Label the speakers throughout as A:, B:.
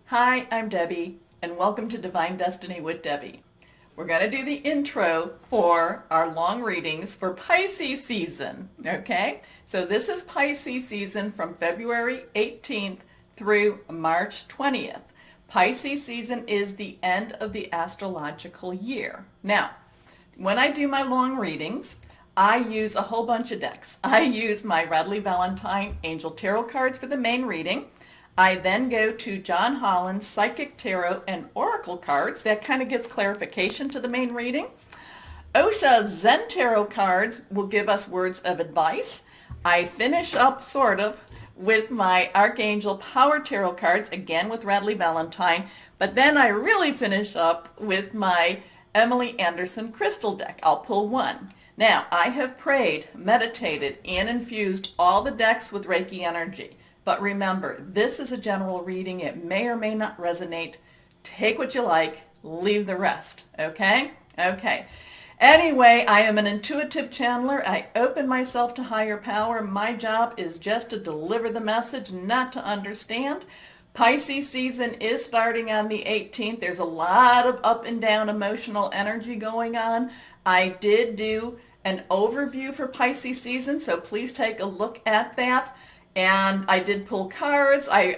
A: Hi, I'm Debbie, and welcome to Divine Destiny with Debbie. We're going to do the intro for our long readings for Pisces season, okay? So this is Pisces season from February 18th through March 20th. Pisces season is the end of the astrological year. Now, when I do my long readings, I use a whole bunch of decks. I use my Radley Valentine Angel Tarot cards for the main reading. I then go to John Holland's Psychic Tarot and Oracle cards. That kind of gives clarification to the main reading. Osha's Zen Tarot cards will give us words of advice. I finish up, sort of, with my Archangel Power Tarot cards, again with Radley Valentine. But then I really finish up with my Emily Anderson Crystal deck. I'll pull one. Now, I have prayed, meditated, and infused all the decks with Reiki energy. But remember, this is a general reading. It may or may not resonate. Take what you like, leave the rest, okay? Okay. Anyway, I am an intuitive channeler. I open myself to higher power. My job is just to deliver the message, not to understand. Pisces season is starting on the 18th. There's a lot of up and down emotional energy going on. I did do an overview for Pisces season, so please take a look at that. And I did pull cards. I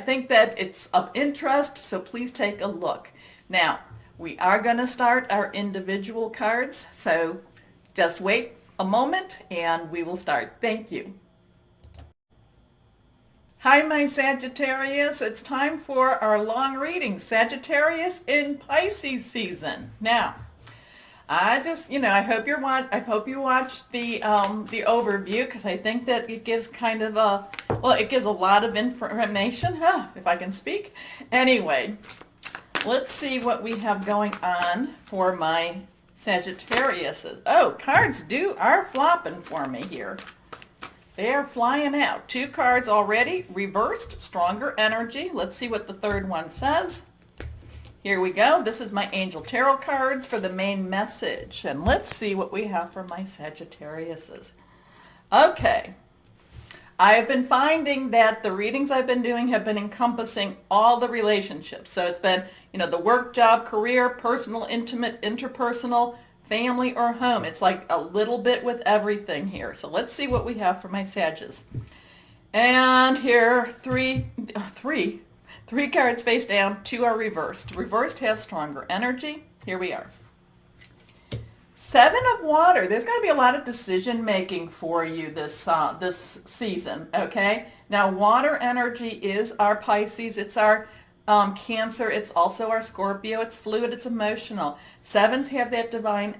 A: think that it's of interest, so please take a look. Now, we are going to start our individual cards, so just wait a moment and we will start. Thank you. Hi, my Sagittarius. It's time for our long reading. Sagittarius in Pisces season. Now, I hope you watched the overview, because I think that it gives kind of it gives a lot of information, if I can speak. Anyway, let's see what we have going on for my Sagittarius. Oh, cards are flopping for me here. They are flying out. 2 cards already, reversed, stronger energy. Let's see what the third one says. Here we go. This is my Angel Tarot cards for the main message. And let's see what we have for my Sagittariuses. Okay. I have been finding that the readings I've been doing have been encompassing all the relationships. So it's been, the work, job, career, personal, intimate, interpersonal, family, or home. It's like a little bit with everything here. So let's see what we have for my Sages. And here, three cards face down, 2 are reversed. Reversed have stronger energy. Here we are. 7 of water. There's going to be a lot of decision making for you this season, okay? Now, water energy is our Pisces. It's our Cancer. It's also our Scorpio. It's fluid. It's emotional. 7s have that divine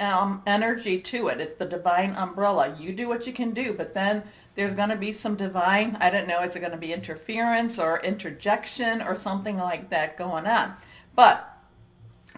A: energy to it. It's the divine umbrella. You do what you can do, but then there's going to be some divine, I don't know, is it going to be interference or interjection or something like that going on? But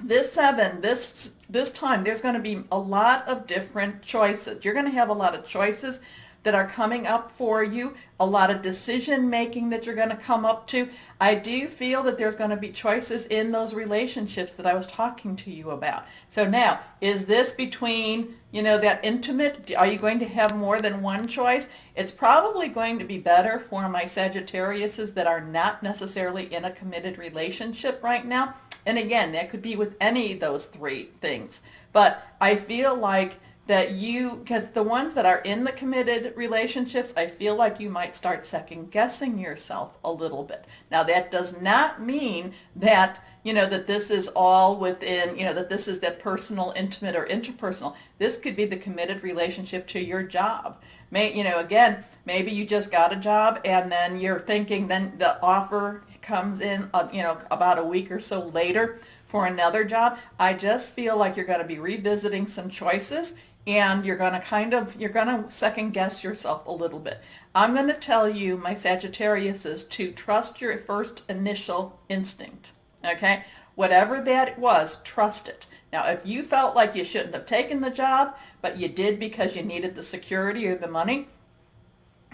A: this 7, this time, there's going to be a lot of different choices. You're going to have a lot of choices that are coming up for you, a lot of decision making that you're going to come up to. I do feel that there's going to be choices in those relationships that I was talking to you about. So now, is this between, that intimate? Are you going to have more than one choice? It's probably going to be better for my Sagittariuses that are not necessarily in a committed relationship right now. And again, that could be with any of those 3 things. But I feel like that because the ones that are in the committed relationships, I feel like you might start second guessing yourself a little bit. Now, that does not mean that, that this is all within, that this is that personal, intimate, or interpersonal. This could be the committed relationship to your job. Again, maybe you just got a job and then you're thinking, then the offer comes in, about a week or so later for another job. I just feel like you're going to be revisiting some choices, and you're going to second guess yourself a little bit. I'm going to tell you, my Sagittariuses, to trust your first initial instinct, okay? Whatever that was, trust it. Now, if you felt like you shouldn't have taken the job, but you did because you needed the security or the money,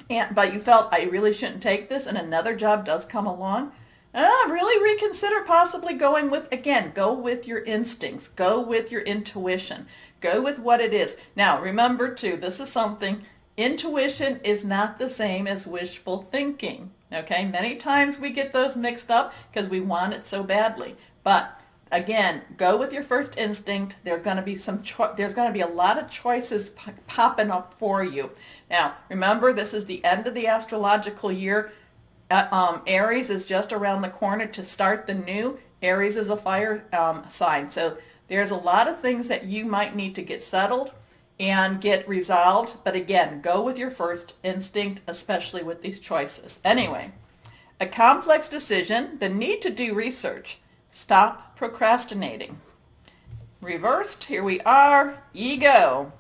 A: but you felt, I really shouldn't take this, and another job does come along, really reconsider possibly going with, again, go with your instincts, go with your intuition. Go with what it is. Now, remember too, this is something, intuition is not the same as wishful thinking, Okay, many times we get those mixed up because we want it so badly. But again, go with your first instinct. There's going to be there's going to be a lot of choices popping up for you. Now, remember, this is the end of the astrological year. Aries is just around the corner to start the new. Aries is a fire sign. So there's a lot of things that you might need to get settled and get resolved. But again, go with your first instinct, especially with these choices. Anyway, a complex decision, the need to do research. Stop procrastinating. Reversed, here we are, ego.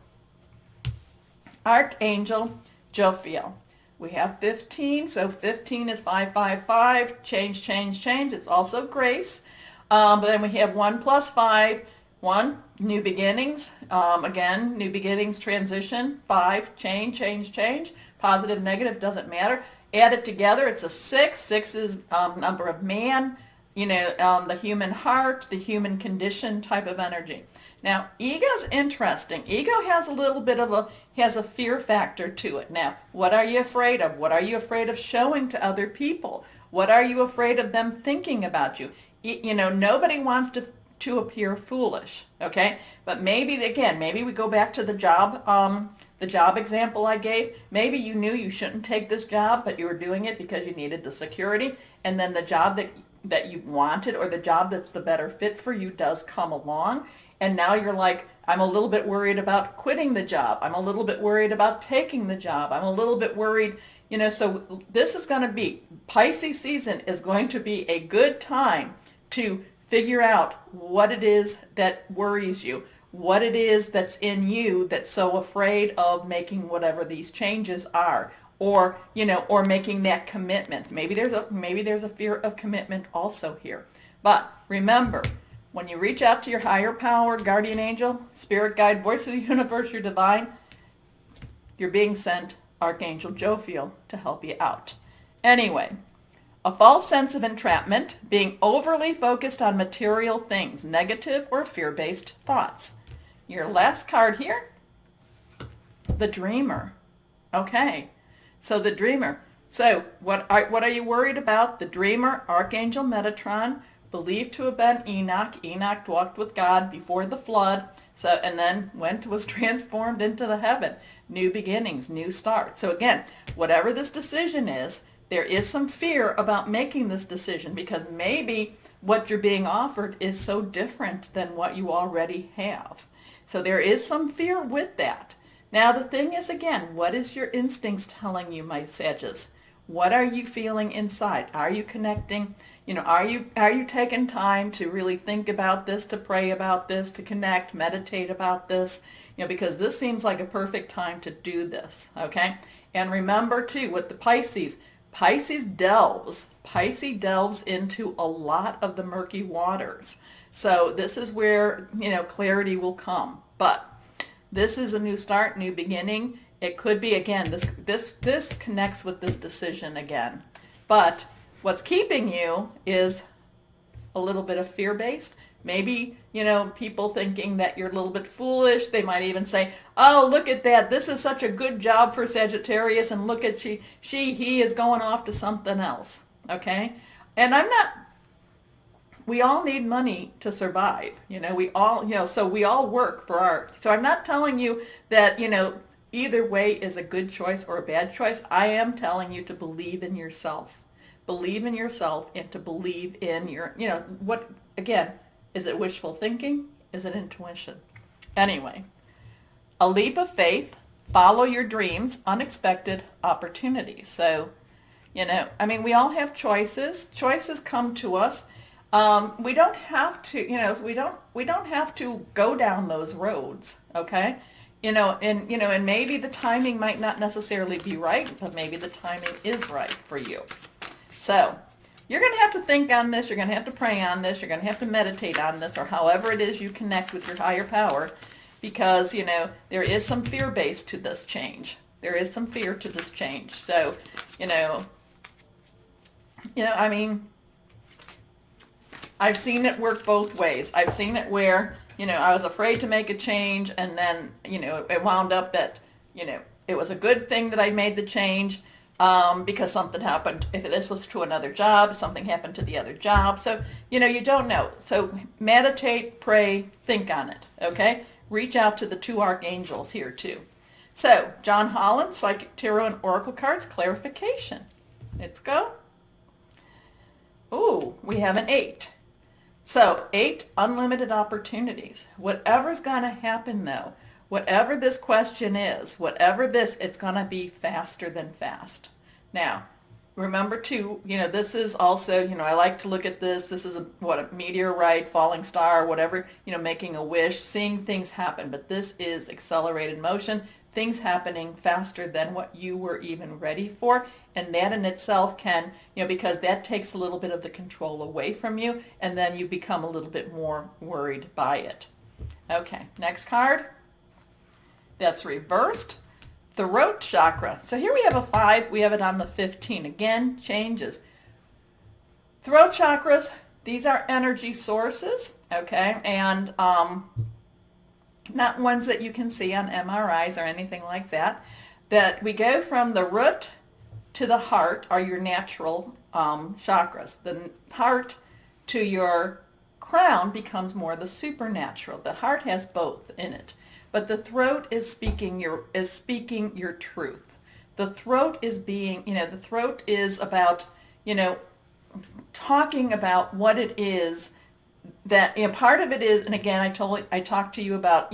A: Archangel Jophiel. We have 15, so 15 is 555, change, change, change. It's also grace. But then we have 1 plus 5, 1, new beginnings. Again, new beginnings, transition. 5, change, change, change. Positive, negative, doesn't matter. Add it together, it's a 6. 6 is number of man, the human heart, the human condition type of energy. Now, ego's interesting. Ego has a little bit of a fear factor to it. Now, what are you afraid of? What are you afraid of showing to other people? What are you afraid of them thinking about you? Nobody wants to appear foolish, okay? But maybe we go back to the job example I gave. Maybe you knew you shouldn't take this job, but you were doing it because you needed the security, and then the job that you wanted, or the job that's the better fit for you, does come along. And now you're like, I'm a little bit worried about quitting the job. I'm a little bit worried about taking the job. I'm a little bit worried, so this is going to be, Pisces season is going to be a good time to figure out what it is that worries you, what it is that's in you that's so afraid of making whatever these changes are, or making that commitment. Maybe there's a fear of commitment also here. But remember, when you reach out to your higher power, guardian angel, spirit guide, voice of the universe, your divine, you're being sent Archangel Jophiel to help you out. Anyway, a false sense of entrapment, being overly focused on material things, negative or fear-based thoughts. Your last card here, the dreamer. Okay, so the dreamer. So what are you worried about? The dreamer, Archangel Metatron, believed to have been Enoch. Enoch walked with God before the flood, and then was transformed into the heaven. New beginnings, new start. So again, whatever this decision is, there is some fear about making this decision because maybe what you're being offered is so different than what you already have. So there is some fear with that. Now the thing is, again, what is your instincts telling you, my Sagittarius? What are you feeling inside? Are you connecting? Are you taking time to really think about this, to pray about this, to connect, meditate about this? Because this seems like a perfect time to do this, okay? And remember too, with the Pisces delves into a lot of the murky waters. So this is where, clarity will come. But this is a new start, new beginning. It could be, again, this connects with this decision again. But what's keeping you is a little bit of fear-based. Maybe, people thinking that you're a little bit foolish. They might even say, oh, look at that. This is such a good job for Sagittarius, and look at he is going off to something else. Okay? And we all need money to survive. We all, so we all work for so I'm not telling you that, either way is a good choice or a bad choice. I am telling you to believe in yourself. Believe in yourself and to believe in your, what, again, is it wishful thinking? Is it intuition? Anyway, a leap of faith, follow your dreams, unexpected opportunities. So, we all have choices. Choices come to us. We don't have to, we don't have to go down those roads, okay? And maybe the timing might not necessarily be right, but maybe the timing is right for you. So you're going to have to think on this. You're going to have to pray on this. You're going to have to meditate on this, or however it is you connect with your higher power, because, there is some fear base to this change. There is some fear to this change. So, I've seen it work both ways. I've seen it where, I was afraid to make a change, and then, it wound up that, it was a good thing that I made the change, because something happened. If this was to another job, something happened to the other job. So, you don't know. So meditate, pray, think on it, okay? Reach out to the two archangels here too. So, John Holland, Psychic Tarot and Oracle Cards, clarification. Let's go. Ooh, we have an 8. So 8, unlimited opportunities. Whatever's going to happen though, whatever this question is, it's going to be faster than fast. Now, remember too, this is also, I like to look at this. This is a meteorite, falling star, whatever, making a wish, seeing things happen. But this is accelerated motion, things happening faster than what you were even ready for. And that in itself can, because that takes a little bit of the control away from you, and then you become a little bit more worried by it. Okay, next card. That's reversed. Throat chakra. So here we have a 5. We have it on the 15. Again, changes. Throat chakras, these are energy sources, okay? And not ones that you can see on MRIs or anything like that. That we go from the root to the heart are your natural chakras. The heart to your crown becomes more the supernatural. The heart has both in it. But the throat is speaking your truth. The throat is the throat is about, talking about what it is that, part of it is, and again, I talked to you about,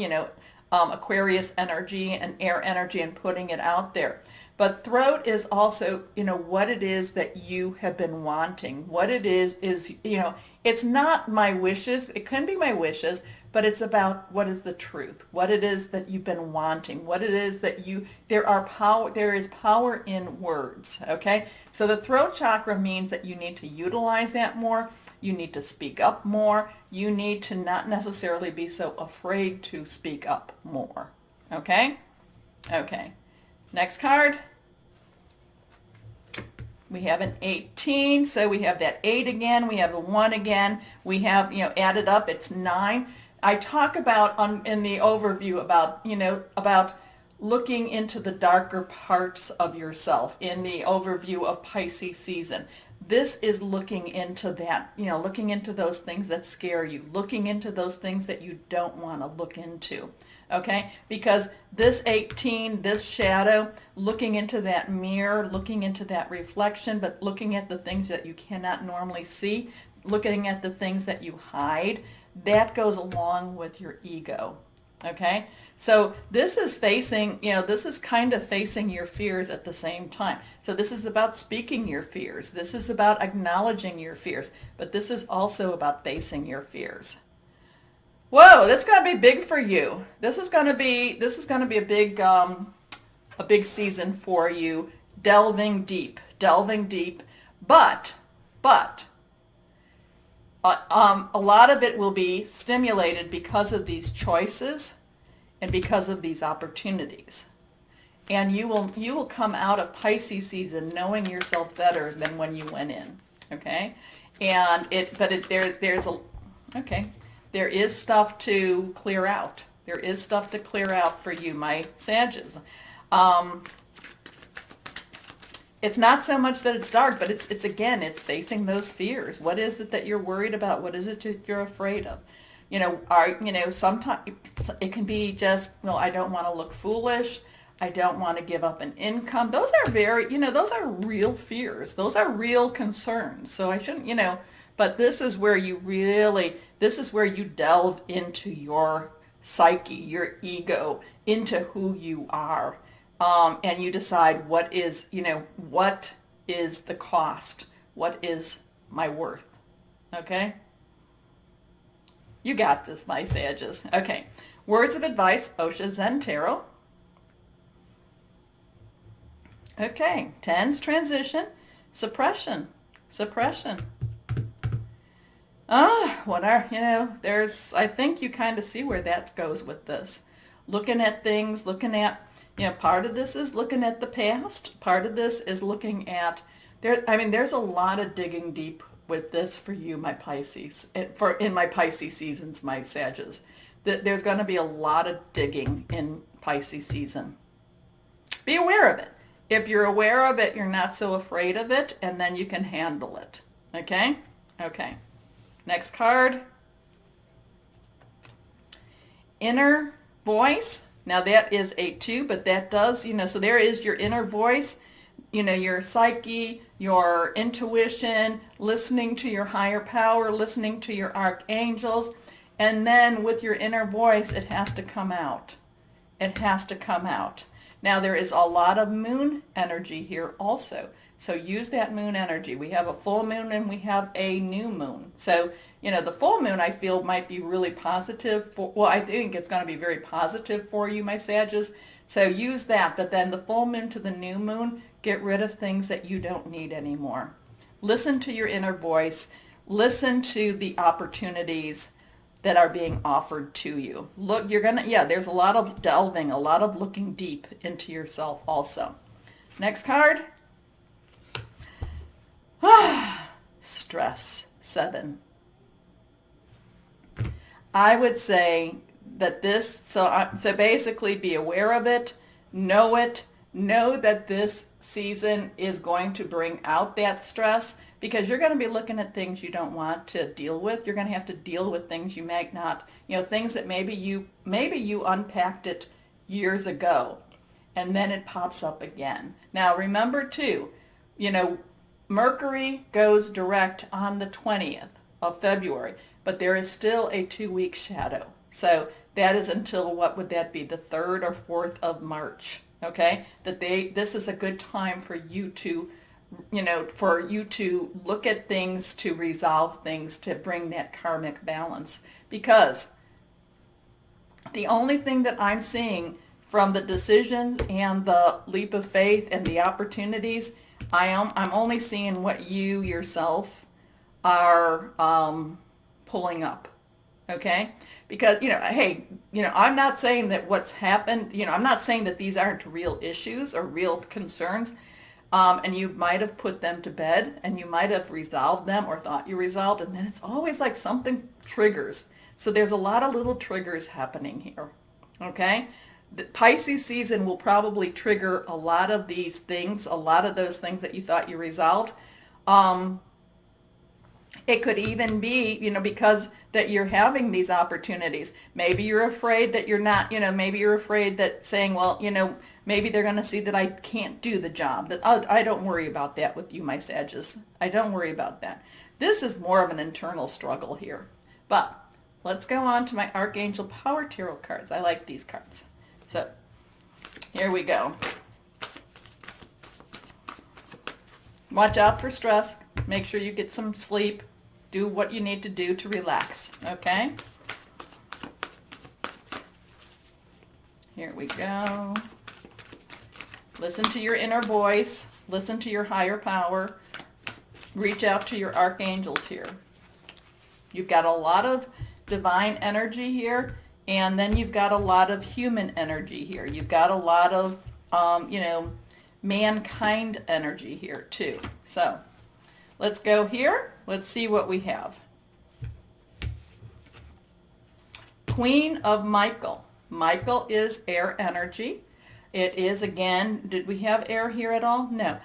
A: Aquarius energy and air energy and putting it out there. But throat is also, what it is that you have been wanting. What it is, it's not my wishes. It can be my wishes, but it's about what is the truth, what it is that you've been wanting, what it is that there is power in words, okay? So the throat chakra means that you need to utilize that more, you need to speak up more, you need to not necessarily be so afraid to speak up more, okay? Okay, next card. We have an 18, so we have that 8 again, we have a 1 again, we have, added up, it's 9. I talk about in the overview about looking into the darker parts of yourself in the overview of Pisces season. This is looking into that, looking into those things that scare you, looking into those things that you don't want to look into, okay? Because this 18, this shadow, looking into that mirror, looking into that reflection, but looking at the things that you cannot normally see, looking at the things that you hide, that goes along with your ego, okay? So this is facing, this is kind of facing your fears at the same time. So this is about speaking your fears. This is about acknowledging your fears. But this is also about facing your fears. Whoa, that's going to be big for you. This is going to be a big season for you, delving deep. But a lot of it will be stimulated because of these choices and because of these opportunities. And you will come out of Pisces season knowing yourself better than when you went in, okay? And there is stuff to clear out. There is stuff to clear out for you, my Sages. It's not so much that it's dark, but it's facing those fears. What is it that you're worried about? What is it that you're afraid of? Sometimes it can be just, I don't want to look foolish. I don't want to give up an income. Those are those are real fears. Those are real concerns. So I shouldn't, but this is where you delve into your psyche, your ego, into who you are. And you decide what is the cost? What is my worth? Okay? You got this, my Sages. Okay. Words of advice, Osha Zen Tarot. Okay. Tens, transition, suppression. I think you kind of see where that goes with this. Looking at things, part of this is looking at the past. Part of this is looking at, there's a lot of digging deep with this for you, my Pisces, in my Pisces seasons, my Sages. There's going to be a lot of digging in Pisces season. Be aware of it. If you're aware of it, you're not so afraid of it, and then you can handle it. Okay? Okay. Next card. Inner voice. Now that is a 2, but that does, so there is your inner voice, your psyche, your intuition, listening to your higher power, listening to your archangels, and then with your inner voice, it has to come out. It has to come out. Now there is a lot of moon energy here also. So use that moon energy. We have a full moon and we have a new moon. So, the full moon I feel might be really positive. I think it's going to be very positive for you, my Sagittarius. So use that. But then the full moon to the new moon, get rid of things that you don't need anymore. Listen to your inner voice. Listen to the opportunities that are being offered to you. Look, there's a lot of delving, a lot of looking deep into yourself also. Next card. Stress, 7. I would say that so basically be aware of it, know that this season is going to bring out that stress, because you're going to be looking at things you don't want to deal with. You're going to have to deal with things you might not, things that maybe you unpacked it years ago, and then it pops up again. Now remember too, Mercury goes direct on the 20th of February, but there is still a 2-week shadow. So that is until, what would that be, the 3rd or 4th of March, okay? This is a good time for you to, look at things, to resolve things, to bring that karmic balance. Because the only thing that I'm seeing from the decisions and the leap of faith and the opportunities, I'm only seeing what you yourself are pulling up, okay? Because, hey, I'm not saying that what's happened, I'm not saying that these aren't real issues or real concerns, and you might have put them to bed, and you might have resolved them or thought you resolved, and then it's always like something triggers. So there's a lot of little triggers happening here, okay? The Pisces season will probably trigger a lot of these things, a lot of those things that you thought you resolved. It could even be, because that you're having these opportunities. Maybe you're afraid that you're not, maybe you're afraid that saying, well, maybe they're going to see that I can't do the job. That I don't worry about that with you, my Sagittarius. I don't worry about that. This is more of an internal struggle here. But let's go on to my Archangel Power Tarot cards. I like these cards. So here we go. Watch out for stress. Make sure you get some sleep. Do what you need to do to relax, okay? Here we go. Listen to your inner voice. Listen to your higher power. Reach out to your archangels here. You've got a lot of divine energy here, and then you've got a lot of human energy here. You've got a lot of, mankind energy here too. So let's go here. Let's see what we have. Queen of Michael. Michael is air energy. It is, again, did we have air here at all? No.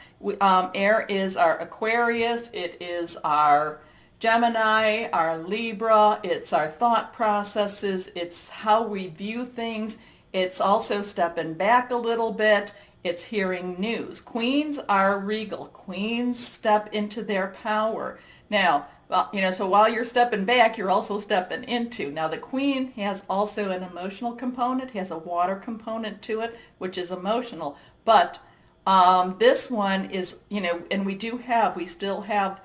A: Air is our Aquarius. It is our Gemini, our Libra. It's our thought processes. It's how we view things. It's also stepping back a little bit. It's hearing news. Queens are regal. Queens step into their power. Now, well, so while you're stepping back, you're also stepping into. Now, the Queen has also an emotional component, has a water component to it, which is emotional. But this one is, and we still have,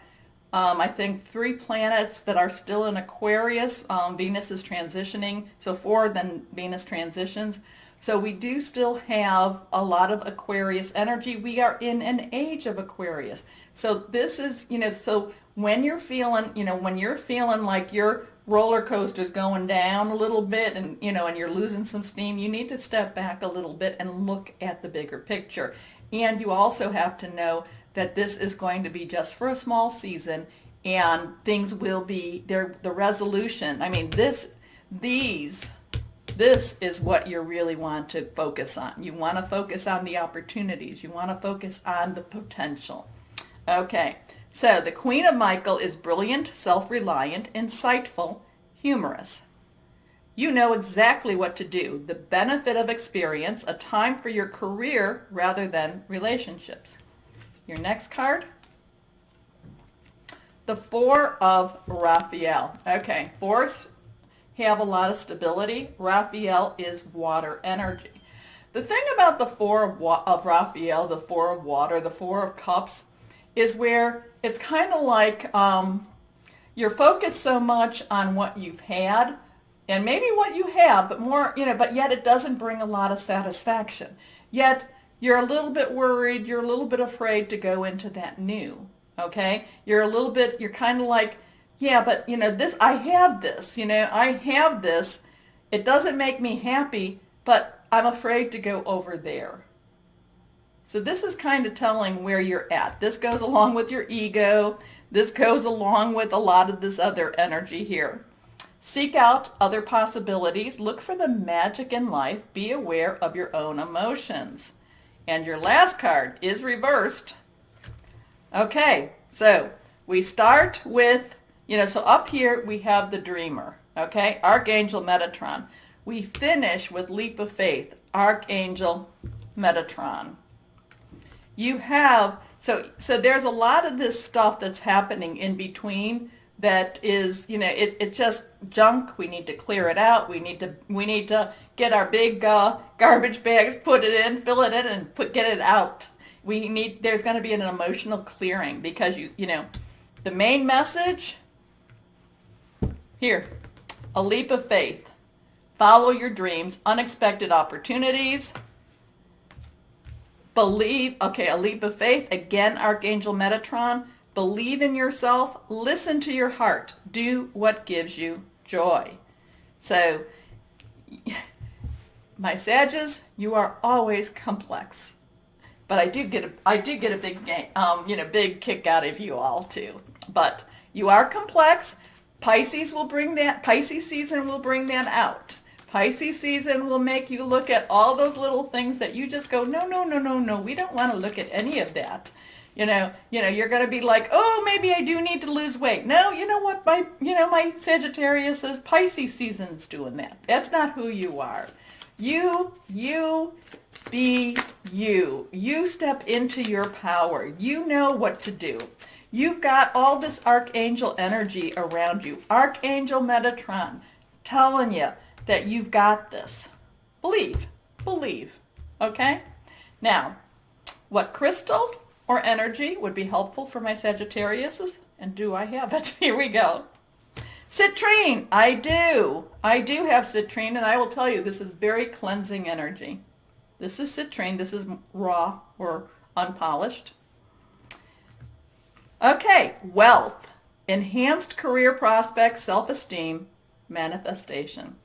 A: I think, 3 planets that are still in Aquarius. Venus is transitioning, so 4 then Venus transitions. So we do still have a lot of Aquarius energy. We are in an age of Aquarius. So this is, so when you're feeling, like your roller coaster's going down a little bit and, and you're losing some steam, you need to step back a little bit and look at the bigger picture. And you also have to know that this is going to be just for a small season, and things will be, the resolution, This is what you really want to focus on. You want to focus on the opportunities. You want to focus on the potential. Okay, so the Queen of Michael is brilliant, self-reliant, insightful, humorous. You know exactly what to do. The benefit of experience, a time for your career rather than relationships. Your next card, the Four of Raphael. Okay, fours have a lot of stability. Raphael is water energy. The thing about the Four of Raphael, the Four of Water, the Four of Cups, is where it's kind of like you're focused so much on what you've had, and maybe what you have, but more, but yet it doesn't bring a lot of satisfaction. Yet you're a little bit worried, you're a little bit afraid to go into that new, okay? You're kind of like, yeah, but I have this, I have this. It doesn't make me happy, but I'm afraid to go over there. So this is kind of telling where you're at. This goes along with your ego. This goes along with a lot of this other energy here. Seek out other possibilities. Look for the magic in life. Be aware of your own emotions. And your last card is reversed. Okay, so we start with, so up here we have the Dreamer, okay? Archangel Metatron. We finish with Leap of Faith, Archangel Metatron. You have, so there's a lot of this stuff that's happening in between that is, it's just junk. We need to clear it out. We need to get our big garbage bags, put it in, fill it in, and get it out. There's going to be an emotional clearing because the main message here, a leap of faith. Follow your dreams, unexpected opportunities. Believe, okay, a leap of faith. Again, Archangel Metatron. Believe in yourself. Listen to your heart. Do what gives you joy. So, my Sages, you are always complex. But I do get a big big kick out of you all too. But you are complex. Pisces season will bring that out. Pisces season will make you look at all those little things that you just go, no, we don't want to look at any of that. You're going to be like, oh, maybe I do need to lose weight. No, you know what, my Sagittarius says Pisces season's doing that. That's not who you are. You be you. You step into your power. You know what to do. You've got all this archangel energy around you. Archangel Metatron telling you that you've got this. Believe. Okay? Now, what crystal or energy would be helpful for my Sagittariuses? And do I have it? Here we go. Citrine. I do have citrine, and I will tell you this is very cleansing energy. This is citrine. This is raw or unpolished. Okay, wealth, enhanced career prospects, self-esteem, manifestation.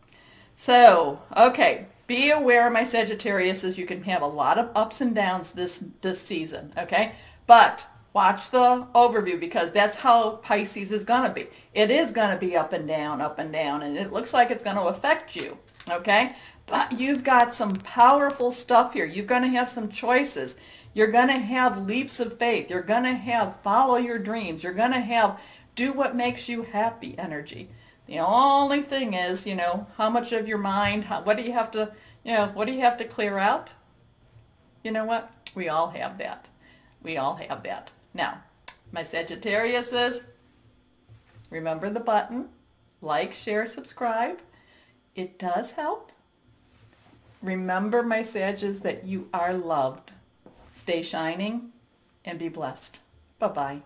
A: So, okay, be aware, my Sagittarius, you can have a lot of ups and downs this season, okay? But watch the overview because that's how Pisces is going to be. It is going to be up and down, and it looks like it's going to affect you, okay? But you've got some powerful stuff here. You're going to have some choices. You're going to have leaps of faith. You're going to have follow your dreams. You're going to have do what makes you happy energy. The only thing is, how much of your mind, what do you have to clear out? You know what? We all have that. Now, my Sagittarius says, remember the button, like, share, subscribe. It does help. Remember, my Sages, that you are loved. Stay shining and be blessed. Bye-bye.